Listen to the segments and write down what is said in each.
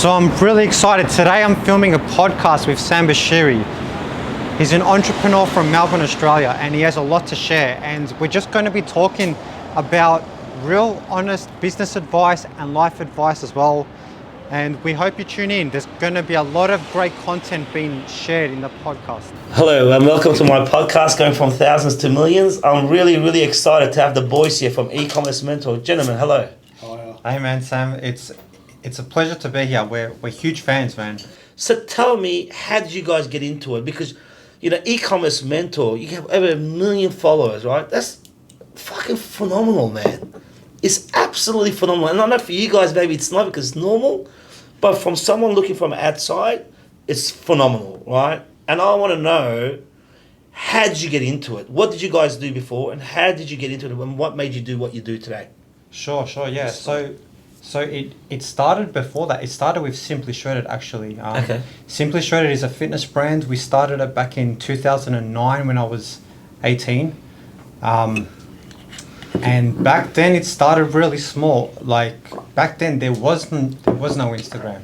So I'm really excited. Today I'm filming a podcast with Sam Bashiry. He's an entrepreneur from Melbourne, Australia, and he has a lot to share. And we're just going to be talking about real, honest business advice and life advice as well. And we hope you tune in. There's going to be a lot of great content being shared in the podcast. Hello and welcome to my podcast going from thousands to millions. I'm really excited to have the boys here from eCommerce Mentor. Gentlemen, hello. Hey man, Sam, it's a pleasure to be here. We're huge fans, man. So tell me, how did you guys get into it? Because, you know, eCommerce Mentor, you have over 1 million followers, right? That's fucking phenomenal, man. It's absolutely phenomenal. And I know for you guys, maybe it's not because it's normal, but from someone looking from outside, it's phenomenal, right? And I want to know, how did you get into it? What did you guys do before, and how did you get into it, and what made you do what you do today? Sure, yeah. So it started before that. It started with Simply Shredded, actually. Okay. Simply Shredded is a fitness brand. We started it back in 2009 when I was 18. And back then it started really small. Like back then there was no Instagram.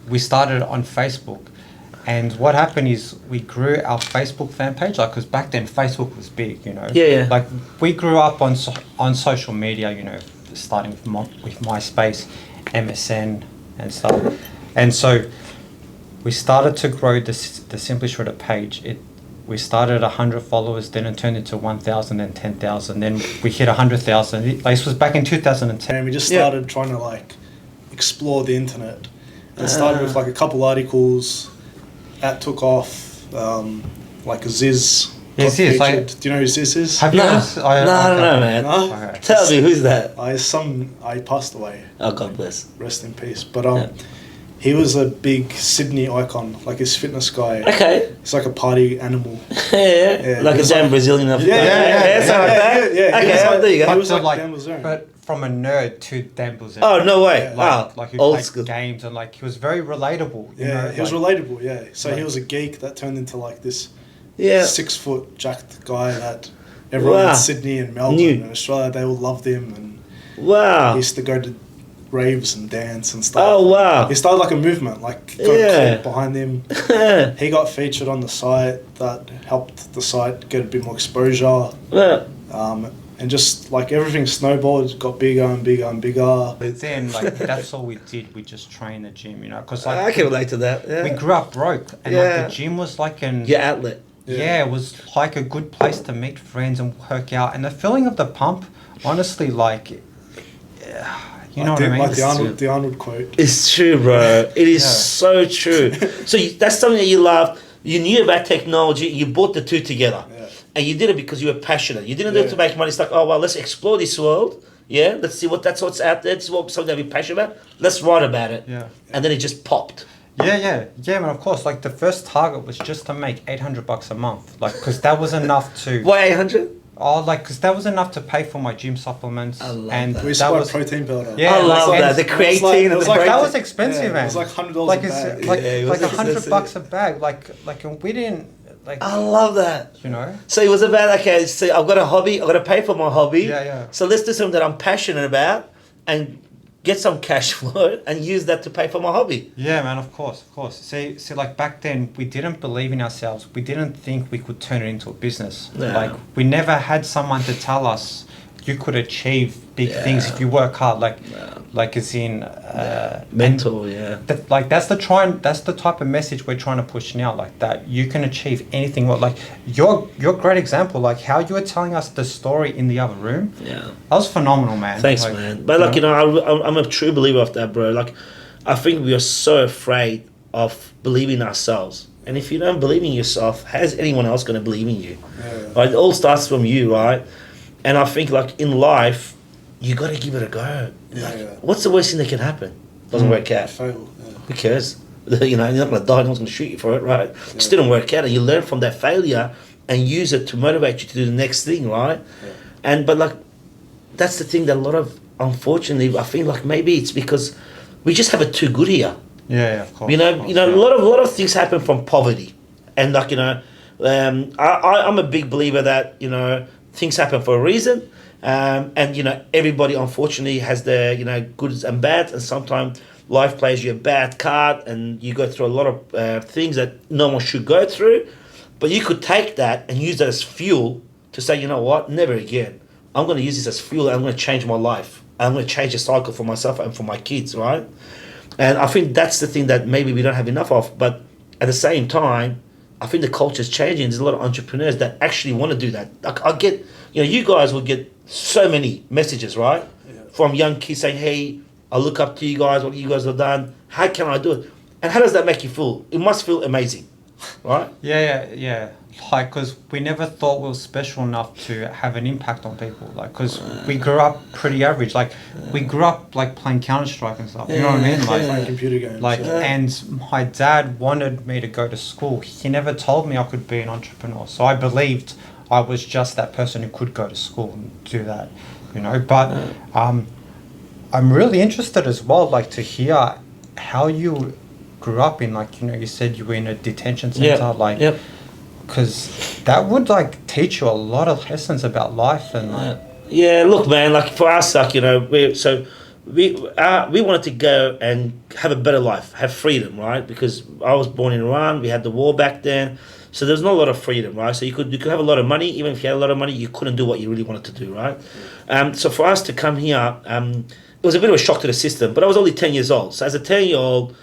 We started on Facebook. And what happened is we grew our Facebook fan page, like, because back then Facebook was big, you know. Yeah. Like we grew up on social media, you know, starting with MySpace, MSN, and stuff. And so we started to grow the Simply Shredded page. We started at 100 followers, then it turned into 1,000, then 10,000, then we hit 100,000. This was back in 2010. And we just started trying to like explore the internet. And it started with like a couple articles. That took off, like a Ziz. Yes, featured. like, do you know who Ziz is? Have you No, ever? I don't know, man. No? Okay. Tell me, who's that? I passed away. Oh, God bless. Rest in peace. But he was a big Sydney icon, like his fitness guy. Okay. He's like a party animal. Yeah. Like a damn Brazilian. Yeah. Okay, there you go. He was So, like Dan Bilzerian. but from a nerd to Dan Bilzerian. Oh, no way. Like he old played school. games, and like he was very relatable. You know, He was like, relatable, yeah. So he was a geek that turned into like this 6 foot jacked guy that everyone in Sydney and Melbourne and Australia, they all loved him, and he used to go to raves and dance and stuff. Oh, wow. He started like a movement, like got a cult behind him. He got featured on the site. That helped the site get a bit more exposure. And just like everything snowballed, got bigger and bigger and bigger. But then, like, that's all we did. We just trained the gym, you know, because like I can relate to that. Yeah. we grew up broke, and like the gym was like Your outlet. it was like a good place to meet friends and work out, and the feeling of the pump, honestly, like, you know what I mean? Like the Arnold quote. It's true, bro. It is so true. So that's something that you loved. You knew about technology. You brought the two together. Yeah. And you did it because you were passionate. You didn't do it to make money. It's like, oh, well, let's explore this world. Yeah, let's see what's out there. This is something that we're passionate about. Let's write about it. Yeah. And then it just popped. Yeah, man, of course. Like, the first target was just to make $800 a month. Like, because that was enough to... Why 800? Oh, like, because that was enough to pay for my gym supplements. I love and that. We that was protein powder. Yeah, I love like, that. The creatine and the like, protein. that was expensive, Yeah, man. it was like $100 like a it's bag. like Yeah, it like was $100 a bag. Like, and we didn't like. I love that. You know. So it was about, okay, so I've got a hobby. I've got to pay for my hobby. Yeah. So let's do something that I'm passionate about and get some cash flow and use that to pay for my hobby. Yeah, man, of course. See, like back then, we didn't believe in ourselves. We didn't think we could turn it into a business. No. Like, we never had someone to tell us you could achieve big things if you work hard. Like as in Mental, that's the type of message we're trying to push now. Like that, you can achieve anything. Like your great example, like how you were telling us the story in the other room. Yeah. That was phenomenal, man. Thanks, like, man. But you know, I'm a true believer of that, bro. Like, I think we are so afraid of believing in ourselves. And if you don't believe in yourself, how's anyone else going to believe in you? Yeah. Right? It all starts from you, right? And I think, like, in life, you got to give it a go. What's the worst thing that can happen? Doesn't work out. Fail. Who cares? You know, you're not going to die. No one's going to shoot you for it, right? It just didn't work out. And you learn from that failure and use it to motivate you to do the next thing, right? Yeah. But, like, that's the thing that a lot of, unfortunately, I feel like maybe it's because we just have it too good here. Yeah, of course. You know, a lot of things happen from poverty. And, like, you know, I'm a big believer that, you know, things happen for a reason. And, you know, everybody, unfortunately, has their, you know, goods and bads. And sometimes life plays you a bad card and you go through a lot of things that no one should go through. But you could take that and use that as fuel to say, you know what, never again. I'm going to use this as fuel and I'm going to change my life. I'm going to change the cycle for myself and for my kids, right? And I think that's the thing that maybe we don't have enough of. But at the same time, I think the culture's changing. There's a lot of entrepreneurs that actually want to do that. Like I get, you guys will get so many messages, right? Yeah. From young kids saying, hey, I look up to you guys, what you guys have done. How can I do it? And how does that make you feel? It must feel amazing, right? Yeah. Like, because we never thought we were special enough to have an impact on people. Like, because we grew up pretty average. Like, we grew up, like, playing Counter-Strike and stuff. You know what I mean? Like, playing computer games. Like, and my dad wanted me to go to school. He never told me I could be an entrepreneur. So I believed I was just that person who could go to school and do that, But I'm really interested as well, like, to hear how you grew up in, like, you said you were in a detention center, because that would, like, teach you a lot of lessons about life and look, man, like, for us, like, we wanted to go and have a better life, have freedom, right? Because I was born in Iran, we had the war back then, so there's not a lot of freedom, right? So you could have a lot of money. Even if you had a lot of money, you couldn't do what you really wanted to do, right? So for us to come here, it was a bit of a shock to the system, but I was only 10 years old. So as a 10-year-old,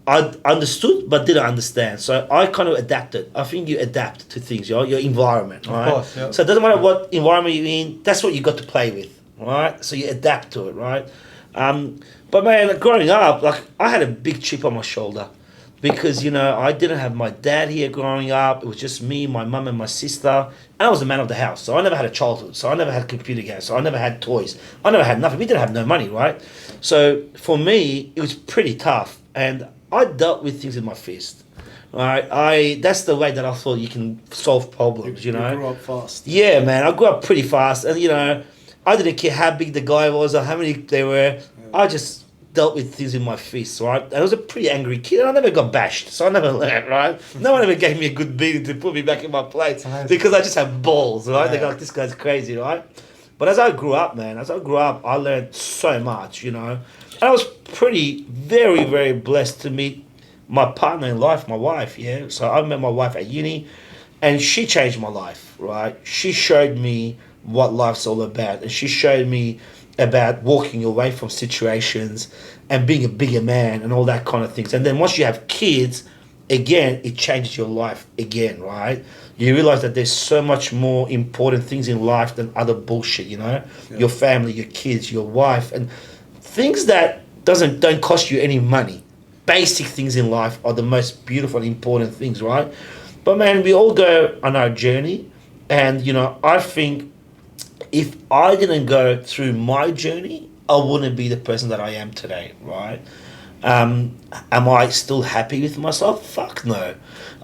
I understood but didn't understand. So I kind of adapted. I think you adapt to things, your environment, right? Of course, yeah. So it doesn't matter what environment you're in, that's what you got to play with, right? So you adapt to it, right? But man, growing up, like, I had a big chip on my shoulder because, I didn't have my dad here growing up. It was just me, my mum and my sister. And I was the man of the house. So I never had a childhood. So I never had computer games. So I never had toys. I never had nothing. We didn't have no money, right? So for me, it was pretty tough. And I dealt with things with my fist. Right? That's the way that I thought you can solve problems, You grew up fast. Yeah, man. I grew up pretty fast. And, I didn't care how big the guy was or how many they were. Yeah. I just dealt with things in my fists, right? And I was a pretty angry kid, and I never got bashed, so I never learned, right? No one ever gave me a good beating to put me back in my place because I just have balls, right? They go, like, this guy's crazy, right? But as I grew up, man, I learned so much, And I was very, very blessed to meet my partner in life, my wife, yeah? So I met my wife at uni, and she changed my life, right? She showed me what life's all about, and she showed me about walking away from situations and being a bigger man and all that kind of things. And then once you have kids, again, it changes your life again, right? You realize that there's so much more important things in life than other bullshit, Yeah. Your family, your kids, your wife, and things that don't cost you any money. Basic things in life are the most beautiful and important things, right? But man, we all go on our journey, and I think if I didn't go through my journey, I wouldn't be the person that I am today, right? Am I still happy with myself? Fuck no.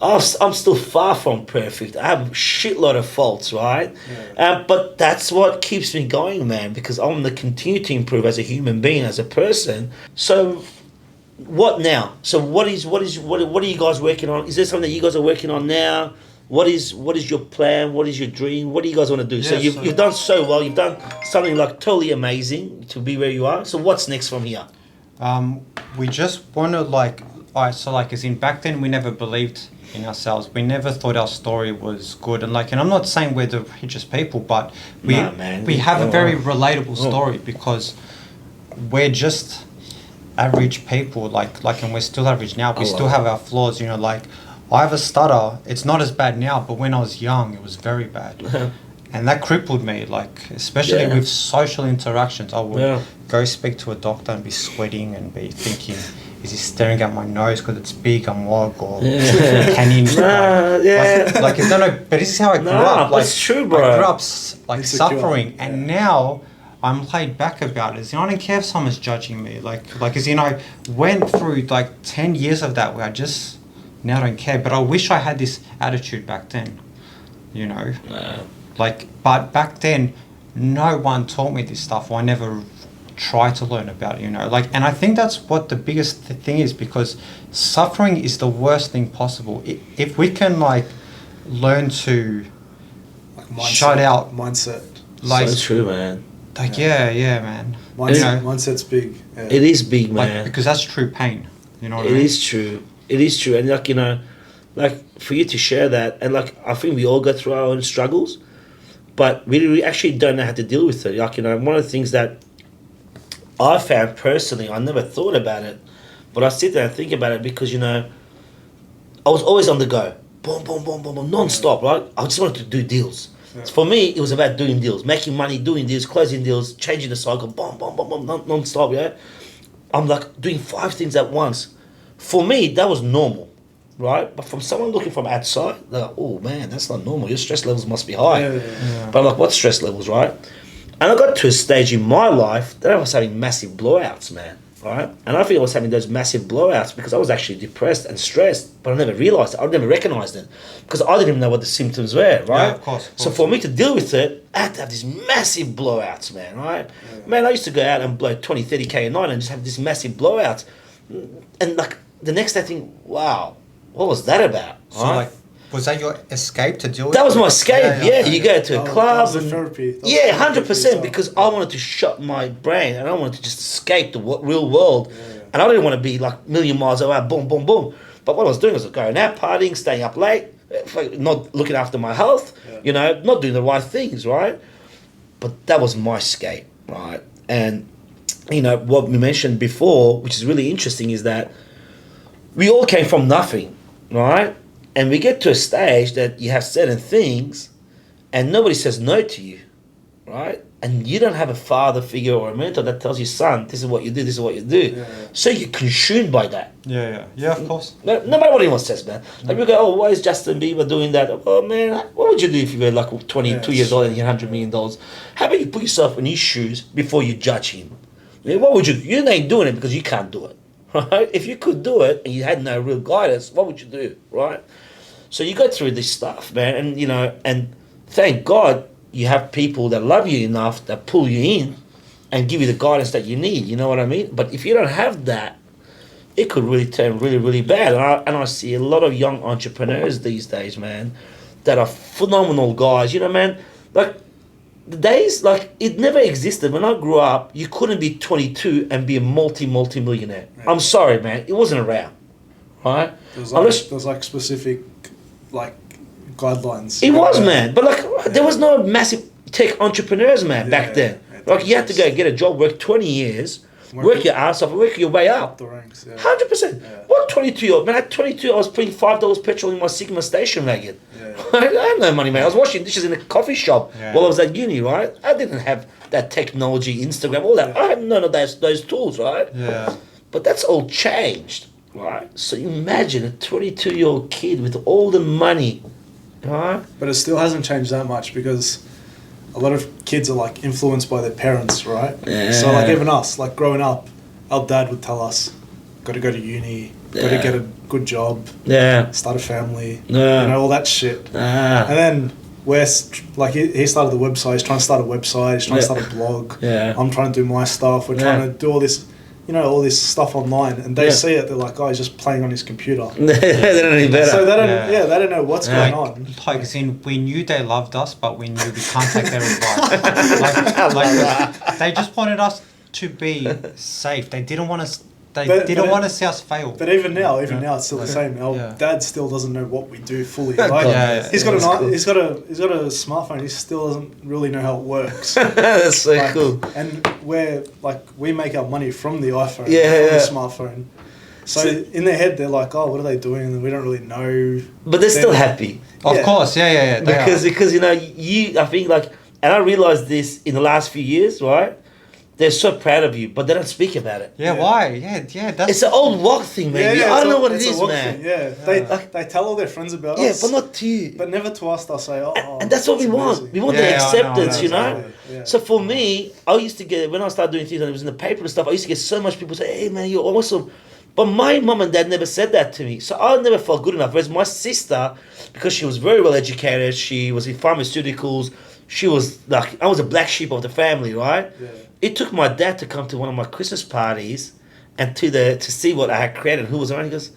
I'm still far from perfect. I have a shitload of faults, right? Yeah. But that's what keeps me going, man, because I want to continue to improve as a human being, as a person. So what now? So what are you guys working on? Is there something that you guys are working on now? What is your plan? What is your dream? What do you guys want to do? Yeah, so you've done so well. You've done something like totally amazing to be where you are. So what's next from here? We just want to as in back then we never believed in ourselves. We never thought our story was good. And I'm not saying we're the richest people, but we have a very relatable story because we're just average people. And we're still average now. We still have our flaws. I have a stutter. It's not as bad now, but when I was young, it was very bad. And that crippled me, especially with social interactions. I would go speak to a doctor and be sweating and be thinking, is he staring at my nose because it's big and wog, or can he... I don't know, but this is how I grew up. That's true, bro. I grew up suffering, and now I'm laid back about it. I don't care if someone's judging me. I went through 10 years of that where I just... now I don't care, but I wish I had this attitude back then, but back then, no one taught me this stuff. I never tried to learn about it, and I think that's what the biggest thing is, because suffering is the worst thing possible. If we can, learn to mindset, shut out... Mindset. So true, man. Yeah, man. Mindset's big. Yeah. It is big, man. Because that's true pain. You know what I It mean? is true. It is true. And like, you know, like for you to share that, and like I think we all go through our own struggles, but we actually don't know how to deal with it. Like, you know, one of the things that I found personally, I never thought about it, but I sit there and think about it because, you know, I was always on the go. Boom, boom, boom, boom, boom, non-stop, right? I just wanted to do deals. Yeah. For me, it was about doing deals, making money, doing deals, closing deals, changing the cycle, boom, boom, boom, boom, non-stop, yeah? I'm like doing 5 things at once. For me, that was normal, right? But from someone looking from outside, they're like, oh man, that's not normal. Your stress levels must be high. Yeah. But I'm like, what stress levels, right? And I got to a stage in my life that I was having massive blowouts, man, right? And I think I was having those massive blowouts because I was actually depressed and stressed, but I never realized it. I never recognized it because I didn't even know what the symptoms were, right? Yeah, of course. So for me to deal with it, I had to have these massive blowouts, man, right? Yeah. Man, I used to go out and blow 20, 30K a night and just have these massive blowouts. And like the next day I think, wow, what was that about? So like, was that your escape to deal with? That was my escape. Yeah, you go to a club and therapy. Yeah, 100%. Because I wanted to shut my brain and I wanted to just escape the real world, and I didn't want to be like a million miles away. Boom, boom, boom. But what I was doing was going out partying, staying up late, not looking after my health. You know, not doing the right things, right? But that was my escape, right? And you know what we mentioned before, which is really interesting, is that we all came from nothing, right? And we get to a stage that you have certain things and nobody says no to you, right? And you don't have a father figure or a mentor that tells you, son, this is what you do, this is what you do. Yeah. So you're consumed by that. Yeah, of course. No matter what anyone says, man. Like we go, oh, why is Justin Bieber doing that? Oh, man, what would you do if you were like 22 years old and you had $100 million? How about you put yourself in his shoes before you judge him? I mean, what would you do? You ain't doing it because you can't do it, right? If you could do it and you had no real guidance, what would you do, right? So you go through this stuff, man, and you know, and thank God you have people that love you enough that pull you in and give you the guidance that you need. You know what I mean? But if you don't have that, it could really turn really, really bad. And I see a lot of young entrepreneurs these days, man, that are phenomenal guys. You know, man, like the days, like it never existed. When I grew up, you couldn't be 22 and be a multi-millionaire. Right. I'm sorry, man, it wasn't around, right? There's like specific like guidelines. It was, man, but like there was no massive tech entrepreneurs, man, back then. Like you had to go get a job, work 20 years, work your ass off, work your way up. The ranks, 100%. What 22-year-old man? At 22, I was putting $5 petrol in my Sigma station wagon. I had no money, man. I was washing dishes in a coffee shop while I was at uni, right? I didn't have that technology, Instagram, all that. I had none of those tools, right? Yeah. But that's all changed, right? So imagine a 22-year-old kid with all the money, right? But it still hasn't changed that much because a lot of kids are like influenced by their parents, right? Yeah. So like even us, like growing up, our dad would tell us, got to go to uni, got to get a good job, start a family, you know, all that shit. And then we're like, he started the website, he's trying to start a website, he's trying to start a blog. I'm trying to do my stuff, we're trying to do all this, you know, all this stuff online, and they see it, they're like, oh, he's just playing on his computer. They don't know any better. So they don't, they don't know what's going on. Like, as in, we knew they loved us, but we knew we can't take their advice. like, they just wanted us to be safe. They didn't want us. They didn't want to see us fail. But even now, it's still the same. Our dad still doesn't know what we do fully. Like, he's got a smartphone. He still doesn't really know how it works. That's so cool. And we make our money from the iPhone, from the smartphone. So in their head, they're like, oh, what are they doing? And we don't really know. But they're still happy. Of course, Because you know, I think like, and I realized this in the last few years, right? They're so proud of you, but they don't speak about it. Why? That's... It's an old walk thing, man. I don't know what it is, man. They tell all their friends about us. Yeah, but not to you. But never to us. They'll say, oh. And that's what we want. Amazing. We want the acceptance, you know? Yeah. So for me, I used to get, when I started doing things and it was in the paper and stuff, I used to get so much people say, hey, man, you're awesome. But my mum and dad never said that to me. So I never felt good enough. Whereas my sister, because she was very well educated, she was in pharmaceuticals, she was like, I was a black sheep of the family, right? Yeah. It took my dad to come to one of my Christmas parties and to see what I had created, who was around. He goes,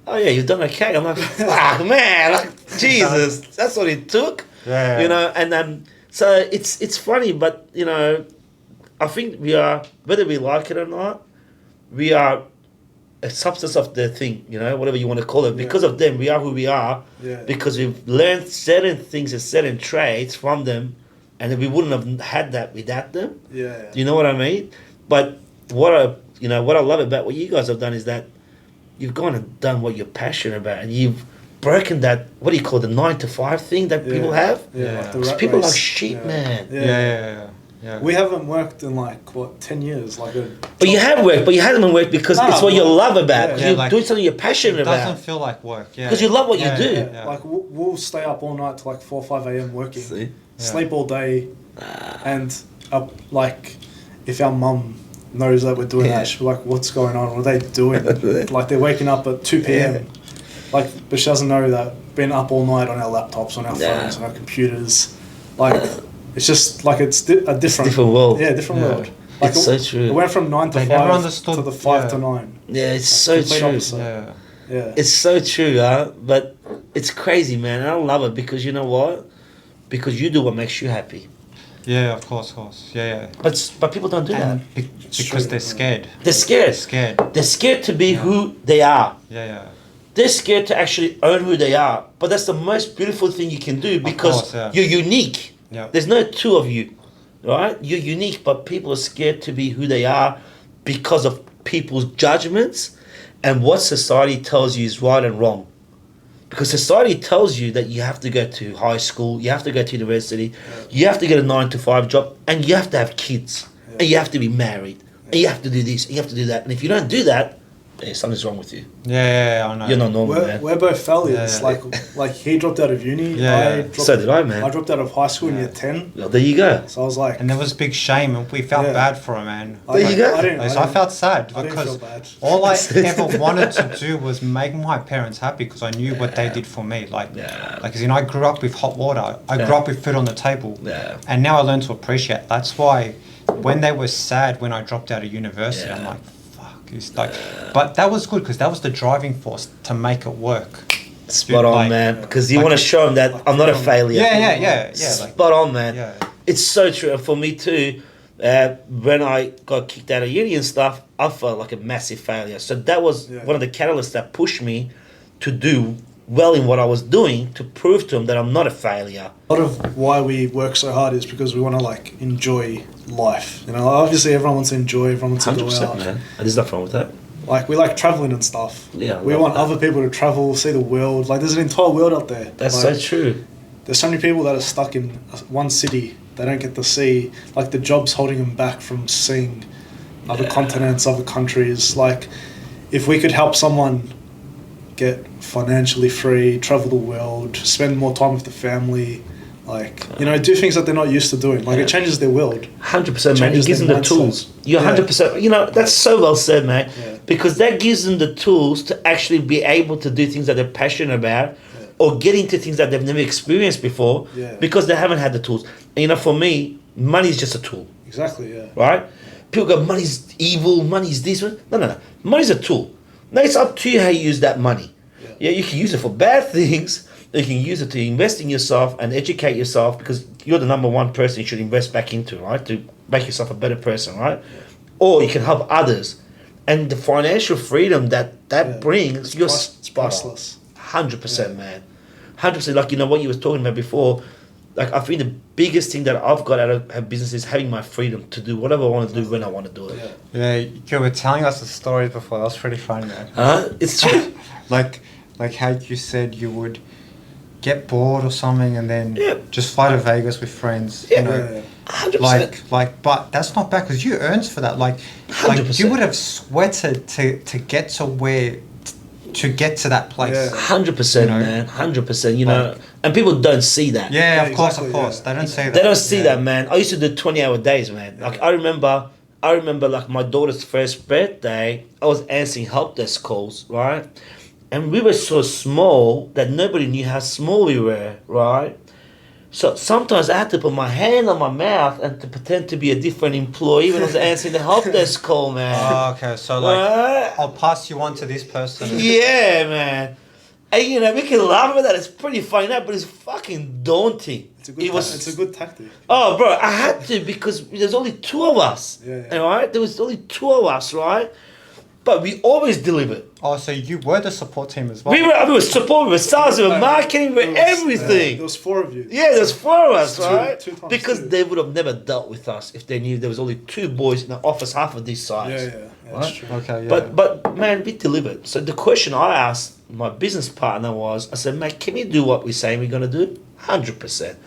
oh yeah, you've done okay. I'm like, fuck, man, like, Jesus, that's what it took. You know, and so it's funny, but you know, I think we are, whether we like it or not, we are a substance of the thing, you know, whatever you want to call it. Because of them, we are who we are. Yeah. Because we've learned certain things and certain traits from them, and we wouldn't have had that without them. Yeah. Do you know what I mean? But what I love about what you guys have done is that you've gone and done what you're passionate about, and you've broken that, what do you call it, the 9 to 5 thing that people have? Yeah. Like the rat People race. like sheep, man. Yeah. We haven't worked in 10 years. But you have worked, but you haven't worked because it's what you love about. Yeah. You're doing something you're passionate It doesn't about. feel like work. Yeah. Because you love what you do. Yeah. Like we'll stay up all night till 4 or 5 a.m. working, See? sleep all day, and if our mum knows that we're doing that, she'll be like, "What's going on? What are they doing?" Like they're waking up at 2 p.m. But she doesn't know that being up all night on our laptops, on our phones, on our computers, it's just it's a different world. Yeah, different world. It's so true. It went from 9 to 5 to the 5 to 9. Yeah, it's so true. Opposite. Yeah. It's so true, but it's crazy, man. I love it because you know what? Because you do what makes you happy. Yeah, of course. Yeah. But people don't do that. Because they're scared. They're scared. They're scared to be who they are. Yeah. They're scared to actually own who they are. But that's the most beautiful thing you can do because you're unique. Yeah. There's no two of you, right? You're unique, but people are scared to be who they are because of people's judgments and what society tells you is right and wrong. Because society tells you that you have to go to high school, you have to go to university, you have to get a 9 to 5 job, and you have to have kids, and you have to be married, and you have to do this, and you have to do that. And if you don't do that, something's wrong with you. Yeah, I know. You're not normal, man. We're both failures. Yeah. Like he dropped out of uni. So did I, man. I dropped out of high school in year 10. Well, there you go. So I was like... And there was big shame, and we felt bad for him, man. There you go. I felt sad I because didn't feel bad. all I ever wanted to do was make my parents happy because I knew what they did for me. As I grew up with hot water. I grew up with food on the table. Yeah. And now I learned to appreciate. That's why when they were sad when I dropped out of university, I'm like, but that was good because that was the driving force to make it work. Spot on, man. Because you want to show them that I'm not a failure. Yeah. Spot on, man. Yeah. It's so true. And for me too, when I got kicked out of uni and stuff, I felt like a massive failure. So that was one of the catalysts that pushed me to do well in what I was doing to prove to them that I'm not a failure. A lot of why we work so hard is because we want to enjoy life. Obviously everyone wants to enjoy, everyone wants to go out. 100%, man. And there's nothing wrong with that. We like traveling and stuff. Yeah, we want other people to travel, see the world. There's an entire world out there. That's so true. There's so many people that are stuck in one city. They don't get to see, the job's holding them back from seeing other continents, other countries. If we could help someone get financially free, travel the world, spend more time with the family, do things that they're not used to doing. It changes their world. 100%, man. It gives them the tools. You're 100%. That's so well said, man. Yeah. Because that gives them the tools to actually be able to do things that they're passionate about or get into things that they've never experienced before because they haven't had the tools. And, for me, money is just a tool. Exactly, yeah. Right? People go, money's evil, money's this. No. Money's a tool. Now it's up to you how you use that money. Yeah, you can use it for bad things. You can use it to invest in yourself and educate yourself because you're the number one person you should invest back into, right? To make yourself a better person, right? Yeah. Or you can help others. And the financial freedom that brings, you're priceless. 100%, man. 100%. What you were talking about before, I think the biggest thing that I've got out of business is having my freedom to do whatever I want to do when I want to do it. Yeah, you were telling us the story before. That was pretty funny, man. It's true. like how you said you would get bored or something and then just fly to Vegas with friends. 100%. But that's not bad because you earned for that. 100%. You would have sweated to get to where to get to that place. 100%, man. 100%. And people don't see that. Yeah, of course. They don't see that. They don't see that, man. I used to do 20-hour days, man. I remember my daughter's first birthday. I was answering help desk calls, right? And we were so small that nobody knew how small we were, right? So sometimes I had to put my hand on my mouth and to pretend to be a different employee when I was answering the help desk call, man. Oh, okay. So I'll pass you on to this person. Yeah, man. And you know, we can laugh at that. It's pretty funny now, but it's fucking daunting. It's a good tactic. Oh, bro, I had to because there's only two of us. Yeah. All right, there was only two of us, right? But we always delivered. Oh, so you were the support team as well? We were support, we were sales, we were marketing, we were everything. There was 4 of you. Yeah, there's 4 of us, right? Two times because 2. they would have never dealt with us if they knew there was only 2 boys in the office, half of this size. Yeah, that's true. Okay, yeah. But man, we delivered. So the question I asked my business partner was, I said, mate, can we do what we're saying we're gonna do? 100%.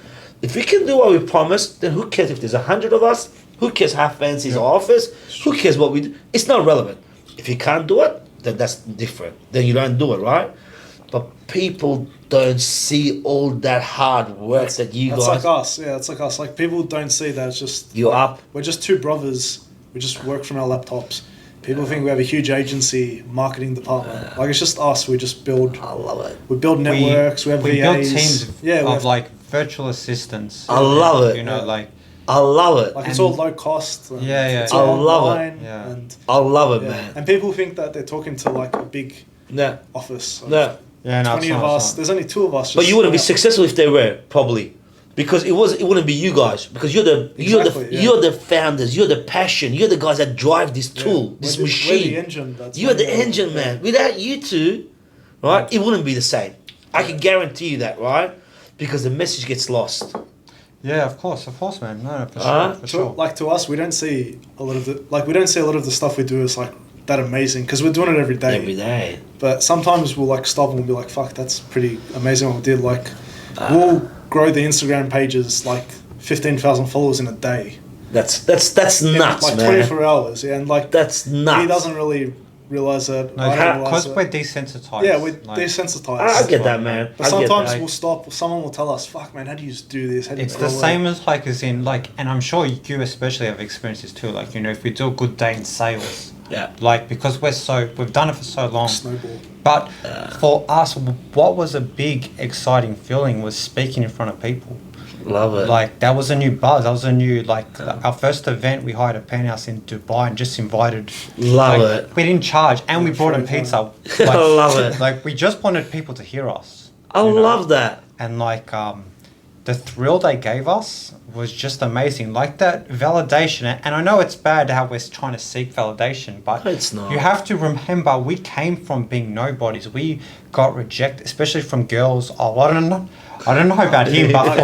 If we can do what we promised, then who cares if there's 100 of us? Who cares how fancy is our office? Who cares what we do? It's not relevant. If you can't do it, then that's different. Then you don't do it, right? But people don't see all that hard work that you guys... That's like us. Yeah, it's like us. Like, people don't see that. It's just... You're up. We're just 2 brothers. We just work from our laptops. People think we have a huge agency, marketing department. Like, it's just us. We just build... I love it. We build networks. We have we VAs. build teams of like virtual assistants. I love it. You know, like... I love it. it's all low cost. And Yeah. It's all I love it. online. Yeah. And, I love it, yeah. man. And people think that they're talking to, like, a big No. office. No. Yeah, no, 20 of us. There's only 2 of us. But just you wouldn't be out. successful if they were, probably. Because it wouldn't be you guys. Because you're the founders, you're the passion, you're the guys that drive this tool, this machine. We're the engine. You're the engine, man. Without you two, right, it wouldn't be the same. I can guarantee you that, right? Because the message gets lost. Yeah, of course, man. No, for sure. Like, to us, we don't see a lot of the stuff we do as like that amazing because we're doing it every day. Every day. But sometimes we'll like stop and we'll be like, "Fuck, that's pretty amazing what we did." Like, we'll grow the Instagram pages like 15,000 followers in a day. That's nuts, like man. 24 hours, yeah, and like that's nuts. He doesn't really realize that. No, because we're desensitized. Yeah, we're desensitized. I get that, man. But sometimes we'll stop. Someone will tell us, "Fuck, man, how do you do this?" It's the same as like, as in like, and I'm sure you especially have experiences too. Like, you know, if we do a good day in sales, like because we've done it for so long. Snowball. But for us, what was a big, exciting feeling was speaking in front of people. Love it. Like, that was a new buzz. That was a new, like, our first event, we hired a penthouse in Dubai and just invited. Love like, it. We didn't charge, and we brought in pizza. Like, I love it. Like, we just wanted people to hear us. I love that. And, like, the thrill they gave us was just amazing. Like, that validation, and I know it's bad how we're trying to seek validation, but it's not. You have to remember, we came from being nobodies. We got rejected, especially from girls. Oh, I don't know about him, but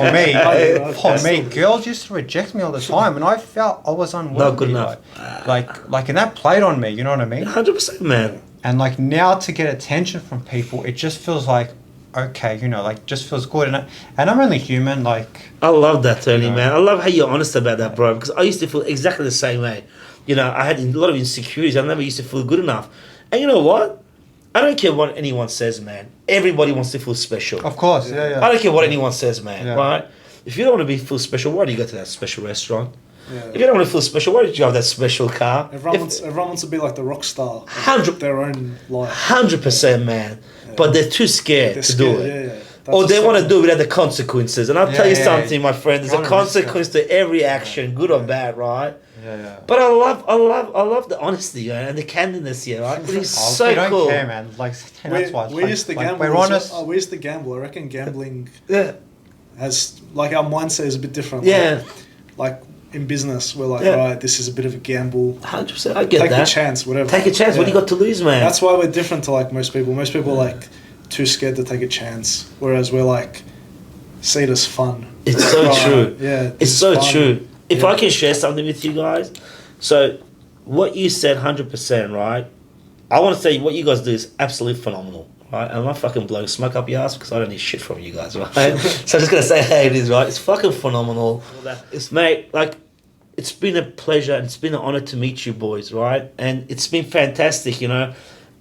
for me, girls used to reject me all the time, and I felt I was unworthy. Not good enough. Like, and that played on me. You know what I mean? 100%, man. And like, now to get attention from people, it just feels like, okay, you know, like, just feels good. And I'm only human. Like, I love that, Tony, man. I love how you're honest about that, bro. Because I used to feel exactly the same way. You know, I had a lot of insecurities. I never used to feel good enough. And you know what? I don't care what anyone says, man. Everybody wants to feel special. Of course, yeah. I don't care what anyone says, man. Right? If you don't want to feel special, why do you go to that special restaurant? Yeah. If you don't want to feel special, why did you have that special car? Everyone wants to be like the rock star. 100 their own life. 100%, man. Yeah. But they're too scared to do it. Yeah. Or they want to do it without the consequences. And I'll tell you something, my friend. There's a 100%. consequence to every action, good or bad, right? Yeah. But I love the honesty and the candidness here, right? It's so we don't cool. care, man. Like, that's why we used to gamble. We're honest. We used to gamble. I reckon gambling has, like, our mindset is a bit different. Yeah. Like in business, we're like, right, this is a bit of a gamble. 100%. I get that. Take a chance, whatever. Take a chance. What do you got to lose, man? That's why we're different to like most people. Most people are like too scared to take a chance, whereas we're like, see it as fun. It's so true. Yeah. It's so true. If I can share something with you guys, so what you said, 100%, right? I want to say what you guys do is absolutely phenomenal, right? I'm not fucking blowing smoke up your ass because I don't need shit from you guys, right? So I'm just gonna say, hey, it is, right? It's fucking phenomenal. It's, mate, like, it's been a pleasure and it's been an honor to meet you boys, right? And it's been fantastic, you know.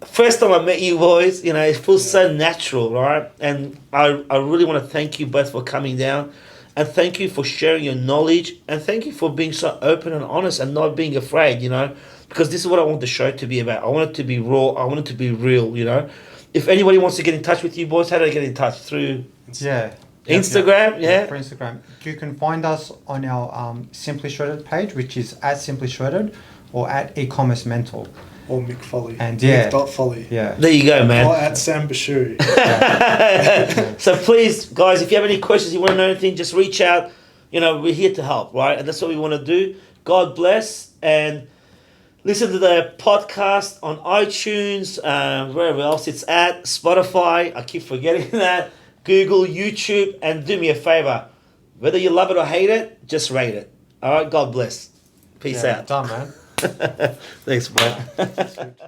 First time I met you boys, you know, it feels so natural, right? And I really want to thank you both for coming down. And thank you for sharing your knowledge. And thank you for being so open and honest and not being afraid, you know. Because this is what I want the show to be about. I want it to be raw. I want it to be real, you know. If anybody wants to get in touch with you boys, how do they get in touch? Through Instagram? Yeah. For Instagram. You can find us on our Simply Shredded page, which is @Simply Shredded or @eCommerce Mentor. Or Mick Foley. And yeah. Mick.Foley. Yeah. There you go, man. Or at Sam Bashiry. So please, guys, if you have any questions, you want to know anything, just reach out. You know, we're here to help, right? And that's what we want to do. God bless. And listen to the podcast on iTunes, wherever else it's at, Spotify. I keep forgetting that. Google, YouTube. And do me a favor. Whether you love it or hate it, just rate it. All right? God bless. Peace out. Done, man. Thanks, bro.